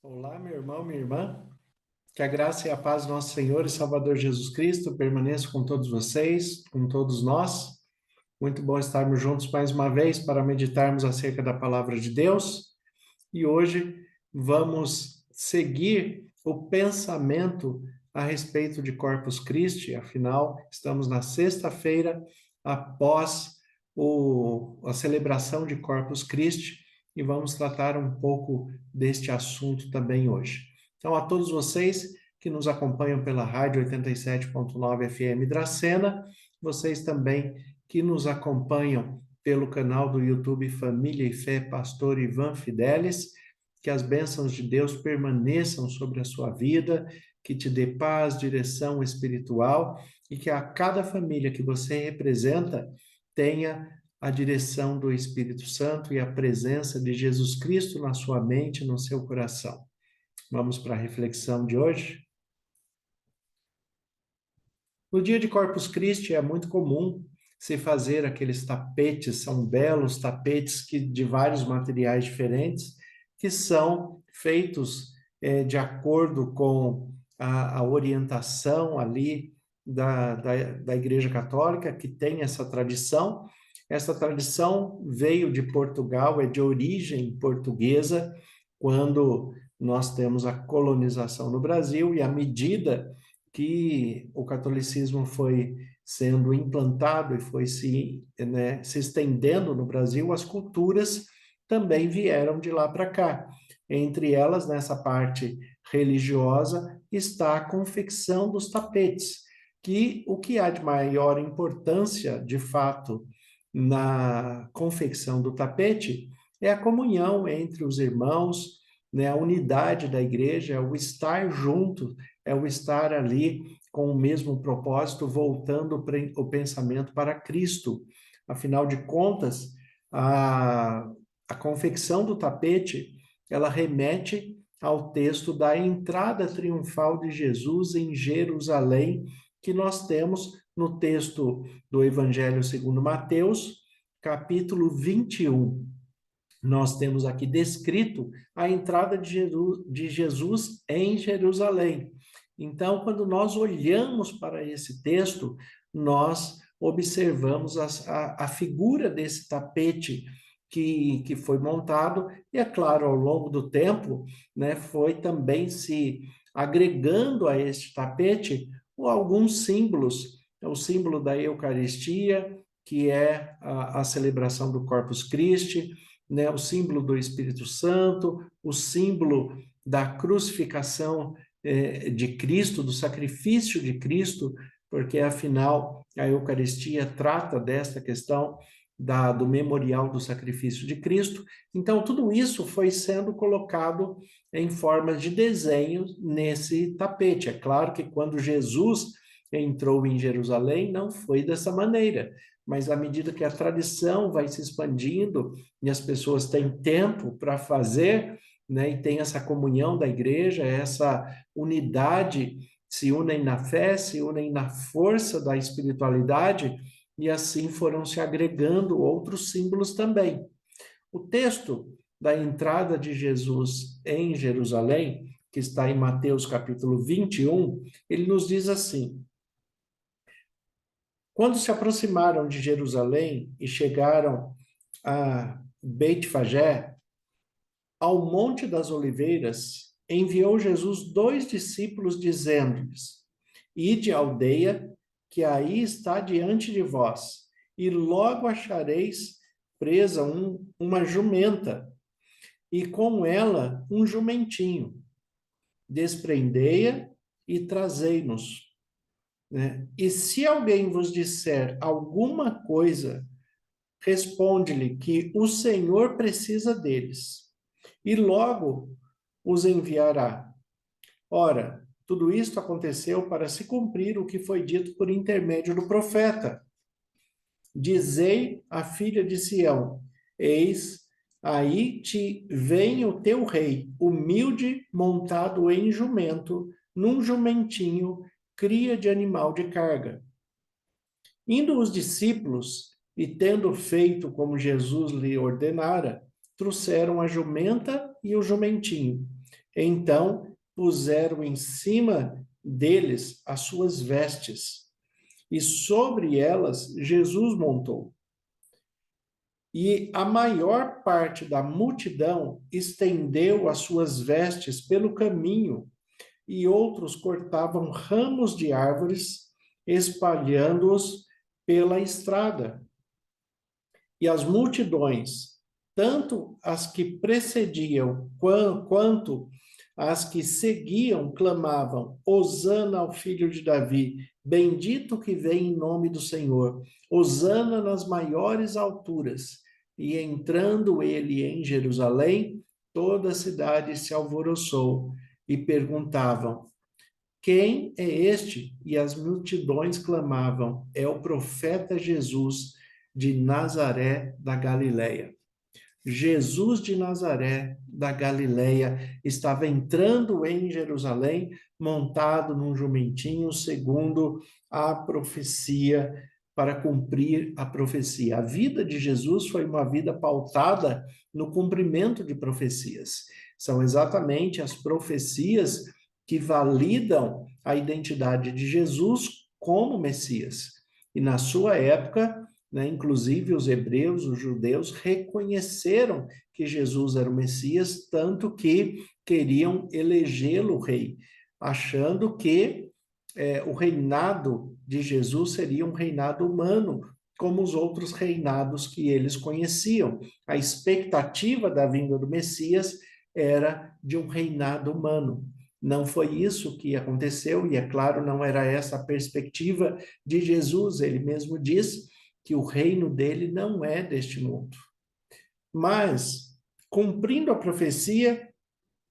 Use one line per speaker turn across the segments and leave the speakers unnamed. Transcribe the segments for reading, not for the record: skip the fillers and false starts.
Olá, meu irmão, minha irmã. Que a graça e a paz do nosso Senhor e Salvador Jesus Cristo permaneça com todos vocês, com todos nós. Muito bom estarmos juntos mais uma vez para meditarmos acerca da palavra de Deus. E hoje vamos seguir o pensamento a respeito de Corpus Christi. Afinal, estamos na sexta-feira após a celebração de Corpus Christi e vamos tratar um pouco deste assunto também hoje. Então, a todos vocês que nos acompanham pela Rádio 87.9 FM Dracena, vocês também que nos acompanham pelo canal do YouTube Família e Fé Pastor Ivan Fidelis, que as bênçãos de Deus permaneçam sobre a sua vida, que te dê paz, direção espiritual e que a cada família que você representa tenha a direção do Espírito Santo e a presença de Jesus Cristo na sua mente, no seu coração. Vamos para a reflexão de hoje? No dia de Corpus Christi é muito comum se fazer aqueles tapetes, são belos tapetes de vários materiais diferentes, que são feitos de acordo com a orientação ali da Igreja Católica, que tem essa tradição. Essa tradição veio de Portugal, é de origem portuguesa, quando nós temos a colonização no Brasil, e à medida que o catolicismo foi sendo implantado e foi se estendendo no Brasil, as culturas também vieram de lá para cá. Entre elas, nessa parte religiosa, está a confecção dos tapetes, que o que há de maior importância, de fato, na confecção do tapete é a comunhão entre os irmãos, né, a unidade da igreja, é o estar junto, é o estar ali com o mesmo propósito, voltando o pensamento para Cristo. Afinal de contas, a confecção do tapete, ela remete ao texto da entrada triunfal de Jesus em Jerusalém, que nós temos no texto do Evangelho segundo Mateus, capítulo 21. Nós temos aqui descrito a entrada de Jesus em Jerusalém. Então, quando nós olhamos para esse texto, nós observamos a figura desse tapete que foi montado, e é claro, ao longo do tempo, né, foi também se agregando a este tapete alguns símbolos. O símbolo da Eucaristia, que é a celebração do Corpus Christi, né, o símbolo do Espírito Santo, o símbolo da crucificação de Cristo, do sacrifício de Cristo, porque afinal a Eucaristia trata desta questão do memorial do sacrifício de Cristo. Então, tudo isso foi sendo colocado em forma de desenho nesse tapete. É claro que quando Jesus entrou em Jerusalém, não foi dessa maneira, mas à medida que a tradição vai se expandindo e as pessoas têm tempo para fazer, né, e tem essa comunhão da igreja, essa unidade, se unem na fé, se unem na força da espiritualidade, e assim foram se agregando outros símbolos também. O texto da entrada de Jesus em Jerusalém, que está em Mateus capítulo 21, ele nos diz assim: quando se aproximaram de Jerusalém e chegaram a Beit-Fagé, ao Monte das Oliveiras, enviou Jesus 2 discípulos, dizendo-lhes: ide à aldeia, que aí está diante de vós, e logo achareis presa uma jumenta, e com ela um jumentinho. Desprendei-a e trazei-nos. Né? E se alguém vos disser alguma coisa, responde-lhe que o Senhor precisa deles, e logo os enviará. Ora, tudo isto aconteceu para se cumprir o que foi dito por intermédio do profeta. Dizei à filha de Sião: eis, aí te vem o teu rei, humilde, montado em jumento, num jumentinho, cria de animal de carga. Indo os discípulos, e tendo feito como Jesus lhe ordenara, trouxeram a jumenta e o jumentinho, Então puseram em cima deles as suas vestes, e sobre elas Jesus montou. E a maior parte da multidão estendeu as suas vestes pelo caminho, e outros cortavam ramos de árvores, espalhando-os pela estrada. E as multidões, tanto as que precediam quanto as que seguiam, clamavam: Hosana ao filho de Davi, bendito que vem em nome do Senhor, Hosana nas maiores alturas. E entrando ele em Jerusalém, toda a cidade se alvoroçou e perguntavam: quem é este? E as multidões clamavam: é o profeta Jesus de Nazaré da Galileia. Jesus de Nazaré da Galileia estava entrando em Jerusalém montado num jumentinho, segundo a profecia, para cumprir a profecia. A vida de Jesus foi uma vida pautada no cumprimento de profecias. São exatamente as profecias que validam a identidade de Jesus como Messias. E na sua época, né, inclusive os hebreus, os judeus, reconheceram que Jesus era o Messias, tanto que queriam elegê-lo rei, achando que o reinado de Jesus seria um reinado humano, como os outros reinados que eles conheciam. A expectativa da vinda do Messias era de um reinado humano. Não foi isso que aconteceu, e é claro, não era essa a perspectiva de Jesus. Ele mesmo diz que o reino dele não é deste mundo. Mas, cumprindo a profecia,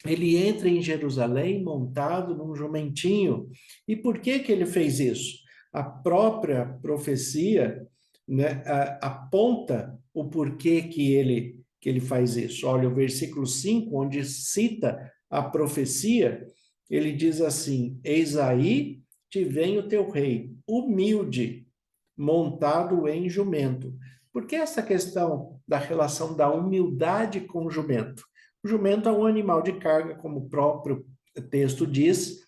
ele entra em Jerusalém montado num jumentinho. E por que que ele fez isso? A própria profecia, né, aponta o porquê que ele faz isso. Olha, o versículo 5, onde cita a profecia, ele diz assim: Eis aí te vem o teu rei, humilde, montado em jumento. Por que essa questão da relação da humildade com o jumento? O jumento é um animal de carga, como o próprio texto diz,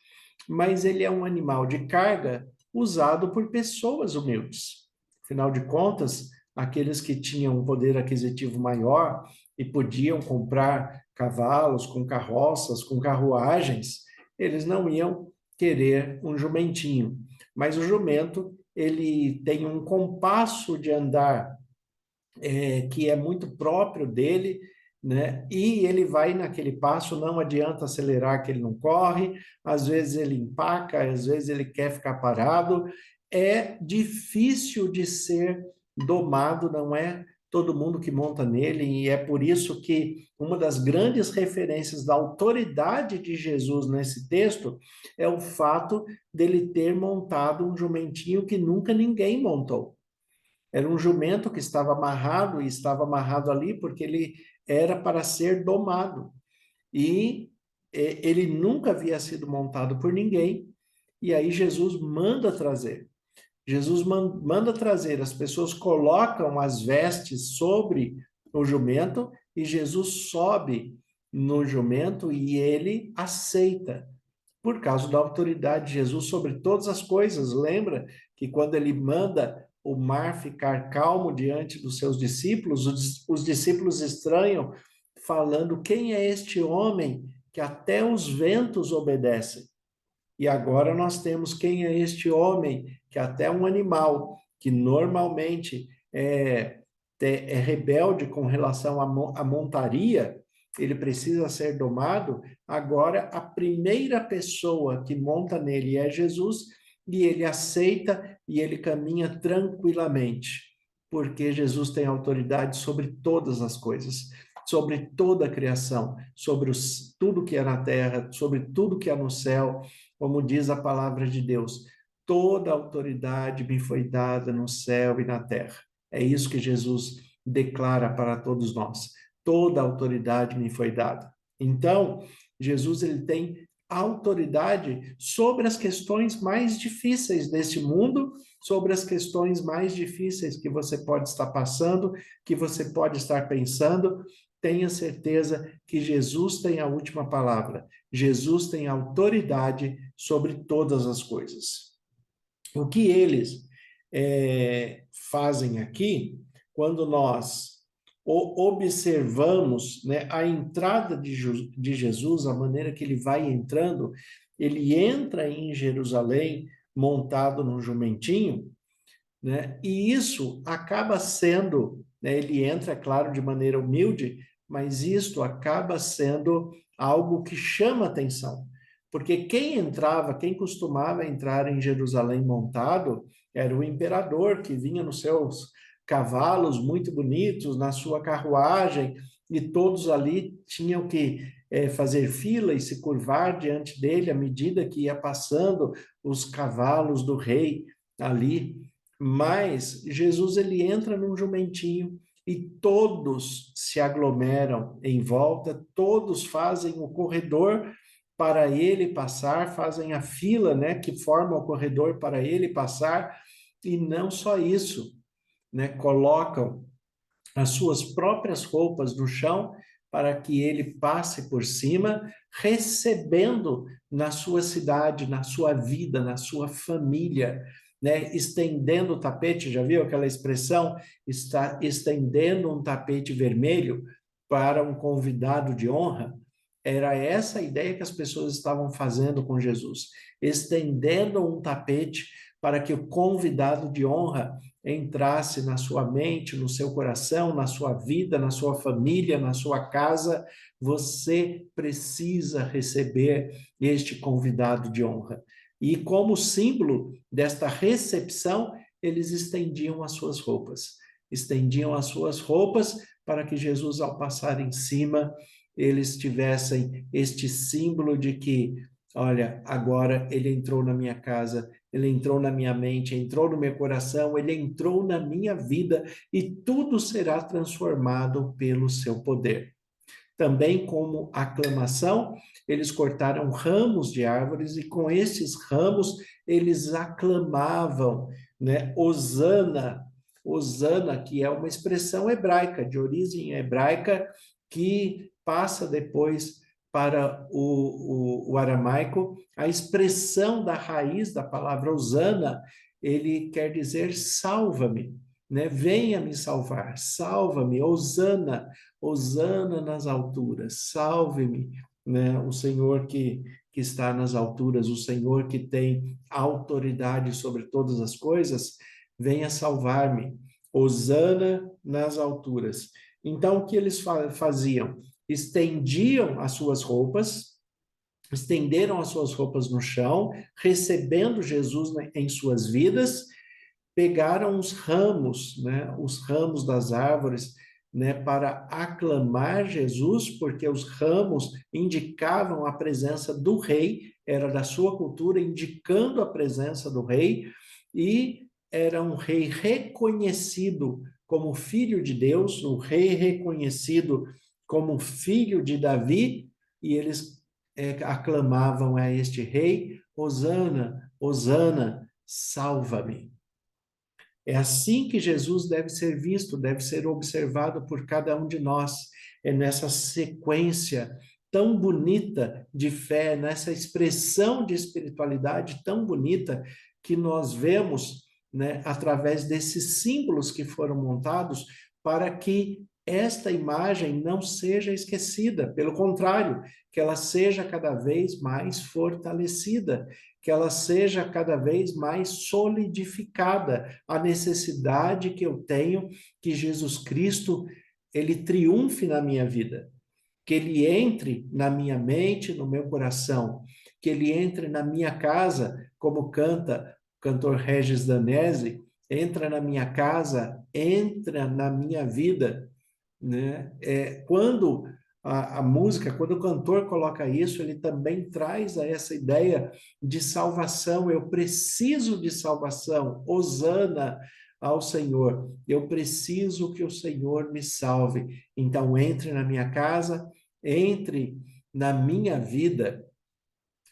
mas ele é um animal de carga usado por pessoas humildes. Afinal de contas, aqueles que tinham um poder aquisitivo maior e podiam comprar cavalos com carroças, com carruagens, eles não iam querer um jumentinho. Mas o jumento, ele tem um compasso de andar que é muito próprio dele, né? E ele vai naquele passo, não adianta acelerar que ele não corre, às vezes ele empaca, às vezes ele quer ficar parado. É difícil de ser domado, não é todo mundo que monta nele, e é por isso que uma das grandes referências da autoridade de Jesus nesse texto é o fato dele ter montado um jumentinho que nunca ninguém montou. Era um jumento que estava amarrado, e estava amarrado ali porque ele era para ser domado. E ele nunca havia sido montado por ninguém, e aí Jesus manda trazer. Jesus manda trazer, as pessoas colocam as vestes sobre o jumento, e Jesus sobe no jumento e ele aceita, por causa da autoridade de Jesus sobre todas as coisas. Lembra que quando ele manda o mar ficar calmo diante dos seus discípulos, os discípulos estranham, falando: quem é este homem que até os ventos obedecem? E agora nós temos: quem é este homem que até um animal que normalmente é rebelde com relação à montaria, ele precisa ser domado. Agora a primeira pessoa que monta nele é Jesus, e ele aceita e ele caminha tranquilamente, porque Jesus tem autoridade sobre todas as coisas, sobre toda a criação, sobre tudo que é na terra, sobre tudo que é no céu. Como diz a palavra de Deus: toda autoridade me foi dada no céu e na terra. É isso que Jesus declara para todos nós: toda autoridade me foi dada. Então, Jesus, ele tem autoridade sobre as questões mais difíceis deste mundo, sobre as questões mais difíceis que você pode estar passando, que você pode estar pensando. tenha certeza que Jesus tem a última palavra. Jesus tem autoridade sobre todas as coisas. O que eles fazem aqui, quando nós observamos, né, a entrada de Jesus, a maneira que ele vai entrando, ele entra em Jerusalém montado num jumentinho, né, e isso acaba sendo, né, ele entra, claro, de maneira humilde, mas isto acaba sendo algo que chama atenção. Porque quem entrava, quem costumava entrar em Jerusalém montado, era o imperador que vinha nos seus cavalos muito bonitos, na sua carruagem, e todos ali tinham que fazer fila e se curvar diante dele à medida que ia passando os cavalos do rei ali. Mas Jesus ele entra num jumentinho e todos se aglomeram em volta, todos fazem o corredor para ele passar, fazem a fila, né, que forma o corredor para ele passar, e não só isso, né, colocam as suas próprias roupas no chão para que ele passe por cima, recebendo na sua cidade, na sua vida, na sua família, né? Estendendo o tapete, já viu aquela expressão? Está estendendo um tapete vermelho para um convidado de honra. Era essa a ideia que as pessoas estavam fazendo com Jesus, estendendo um tapete para que o convidado de honra entrasse na sua mente, no seu coração, na sua vida, na sua família, na sua casa. Você precisa receber este convidado de honra. E como símbolo desta recepção, eles estendiam as suas roupas. Estendiam as suas roupas para que Jesus, ao passar em cima, eles tivessem este símbolo de que, olha, agora ele entrou na minha casa, ele entrou na minha mente, entrou no meu coração, ele entrou na minha vida e tudo será transformado pelo seu poder. Também como aclamação, eles cortaram ramos de árvores e com esses ramos eles aclamavam, né? Hosana, Hosana, que é uma expressão hebraica, de origem hebraica, que passa depois para o aramaico. A expressão da raiz da palavra Hosana, ele quer dizer salva-me, né? Venha me salvar, salva-me, Hosana, Hosana nas alturas, salve-me, né? O Senhor que está nas alturas, o Senhor que tem autoridade sobre todas as coisas, venha salvar-me, Hosana nas alturas. Então, o que eles faziam? Estendiam as suas roupas, estenderam as suas roupas no chão, recebendo Jesus em suas vidas, pegaram os ramos, né, os ramos das árvores, né, para aclamar Jesus, porque os ramos indicavam a presença do rei, era da sua cultura, indicando a presença do rei, e era um rei reconhecido como filho de Deus, um rei reconhecido como filho de Davi, e eles aclamavam a este rei: Hosana, Hosana, salva-me. É assim que Jesus deve ser visto, deve ser observado por cada um de nós. É nessa sequência tão bonita de fé, nessa expressão de espiritualidade tão bonita que nós vemos, né, através desses símbolos que foram montados para que esta imagem não seja esquecida, pelo contrário, que ela seja cada vez mais fortalecida, que ela seja cada vez mais solidificada, a necessidade que eu tenho que Jesus Cristo, ele triunfe na minha vida, que ele entre na minha mente, no meu coração, que ele entre na minha casa, como canta o cantor Regis Danese, entra na minha casa, entra na minha vida, né? Quando a música, quando o cantor coloca isso, ele também traz a essa ideia de salvação. Eu preciso de salvação. Hosana ao Senhor. Eu preciso que o Senhor me salve. Então, entre na minha casa, entre na minha vida,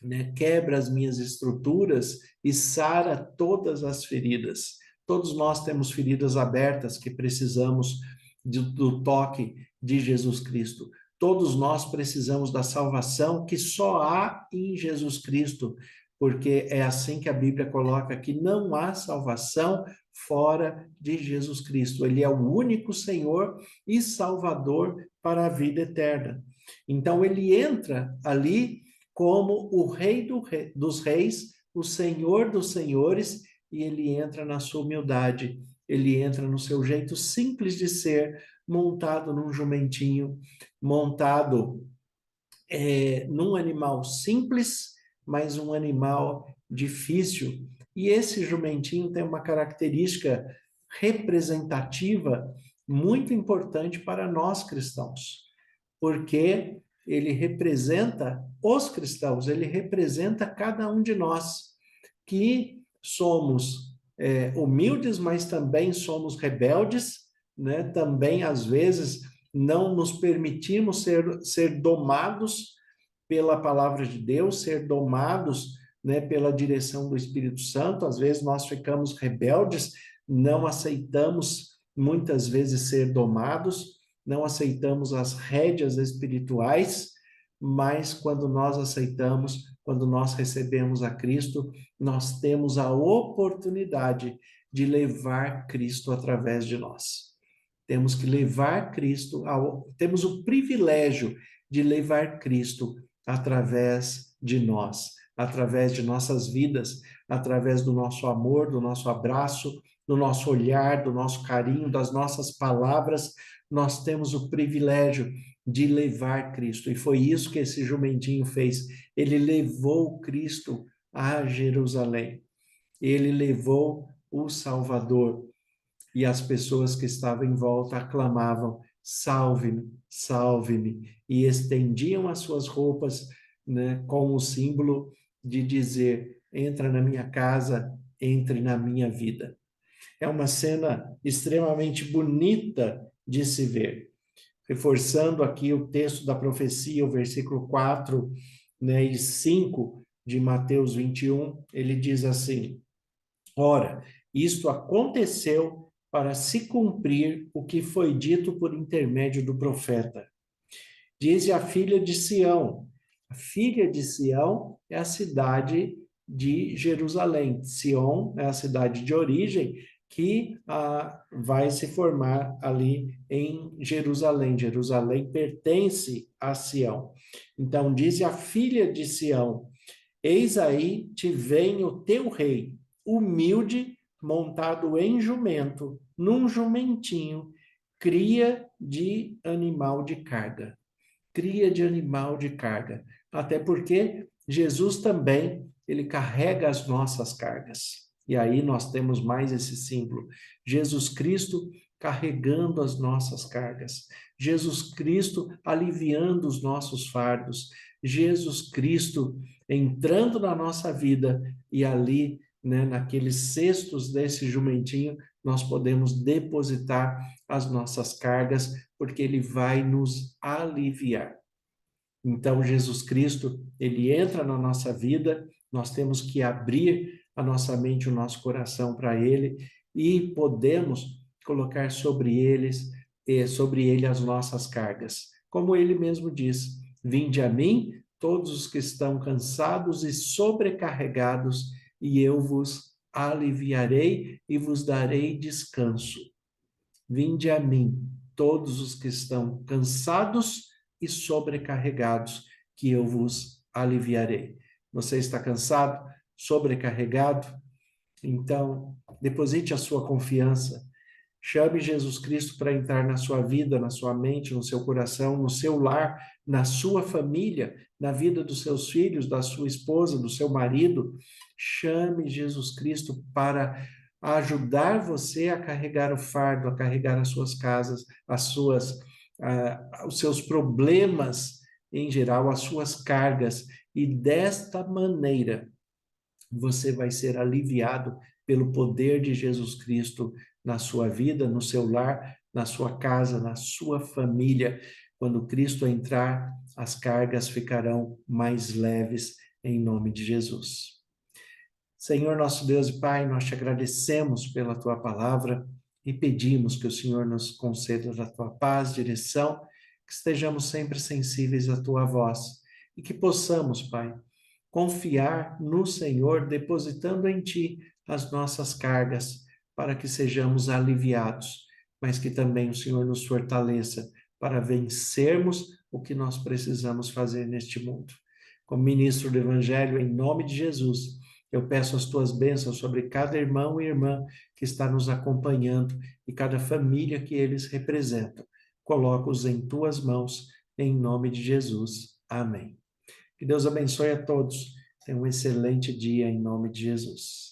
né? Quebra as minhas estruturas e sara todas as feridas. Todos nós temos feridas abertas que precisamos do toque de Jesus Cristo. Todos nós precisamos da salvação que só há em Jesus Cristo, porque é assim que a Bíblia coloca que não há salvação fora de Jesus Cristo. Ele é o único Senhor e Salvador para a vida eterna. Então ele entra ali como o dos reis, o Senhor dos senhores, e ele entra na sua humildade, ele entra no seu jeito simples de ser, montado num jumentinho, montado num animal simples, mas um animal difícil. E esse jumentinho tem uma característica representativa muito importante para nós cristãos, porque ele representa os cristãos, ele representa cada um de nós, que somos humildes, mas também somos rebeldes, né? Também, às vezes, não nos permitimos ser domados pela palavra de Deus, ser domados, né, pela direção do Espírito Santo. Às vezes nós ficamos rebeldes, não aceitamos muitas vezes ser domados, não aceitamos as rédeas espirituais, mas quando nós aceitamos, quando nós recebemos a Cristo, nós temos a oportunidade de levar Cristo através de nós. Temos que levar Cristo, temos o privilégio de levar Cristo através de nós, através de nossas vidas, através do nosso amor, do nosso abraço, do nosso olhar, do nosso carinho, das nossas palavras. Nós temos o privilégio de levar Cristo. E foi isso que esse jumentinho fez. Ele levou Cristo a Jerusalém. Ele levou o Salvador. E as pessoas que estavam em volta aclamavam: salve-me, salve-me, e estendiam as suas roupas, né, com o símbolo de dizer: entra na minha casa, entre na minha vida. É uma cena extremamente bonita de se ver. Reforçando aqui o texto da profecia, o versículo 4, né, e 5 de Mateus 21, ele diz assim: ora, isto aconteceu para se cumprir o que foi dito por intermédio do profeta. Diz a filha de Sião. A filha de Sião é a cidade de Jerusalém. Sião é a cidade de origem que vai se formar ali em Jerusalém. Jerusalém pertence a Sião. Então, diz a filha de Sião: eis aí te vem o teu rei, humilde, montado em jumento, num jumentinho, cria de animal de carga. Cria de animal de carga. Até porque Jesus também, ele carrega as nossas cargas. E aí nós temos mais esse símbolo. Jesus Cristo carregando as nossas cargas. Jesus Cristo aliviando os nossos fardos. Jesus Cristo entrando na nossa vida e ali, né, naqueles cestos desse jumentinho, nós podemos depositar as nossas cargas, porque ele vai nos aliviar. Então, Jesus Cristo, ele entra na nossa vida, nós temos que abrir a nossa mente, o nosso coração para ele e podemos colocar sobre ele as nossas cargas. Como ele mesmo diz: vinde a mim, todos os que estão cansados e sobrecarregados, e eu vos aliviarei e vos darei descanso. Vinde a mim, todos os que estão cansados e sobrecarregados, que eu vos aliviarei. Você está cansado, sobrecarregado? Então, deposite a sua confiança. Chame Jesus Cristo para entrar na sua vida, na sua mente, no seu coração, no seu lar, na sua família, na vida dos seus filhos, da sua esposa, do seu marido. Chame Jesus Cristo para ajudar você a carregar o fardo, a carregar as suas casas, os seus problemas em geral, as suas cargas. E desta maneira, você vai ser aliviado pelo poder de Jesus Cristo na sua vida, no seu lar, na sua casa, na sua família. Quando Cristo entrar, as cargas ficarão mais leves em nome de Jesus. Senhor, nosso Deus e Pai, nós te agradecemos pela tua palavra e pedimos que o Senhor nos conceda da tua paz, direção que estejamos sempre sensíveis à tua voz e que possamos, Pai, confiar no Senhor, depositando em ti as nossas cargas, para que sejamos aliviados, mas que também o Senhor nos fortaleça para vencermos o que nós precisamos fazer neste mundo. Como ministro do Evangelho, em nome de Jesus, eu peço as tuas bênçãos sobre cada irmão e irmã que está nos acompanhando e cada família que eles representam. Coloco-os em tuas mãos, em nome de Jesus. Amém. Que Deus abençoe a todos. Tenha um excelente dia em nome de Jesus.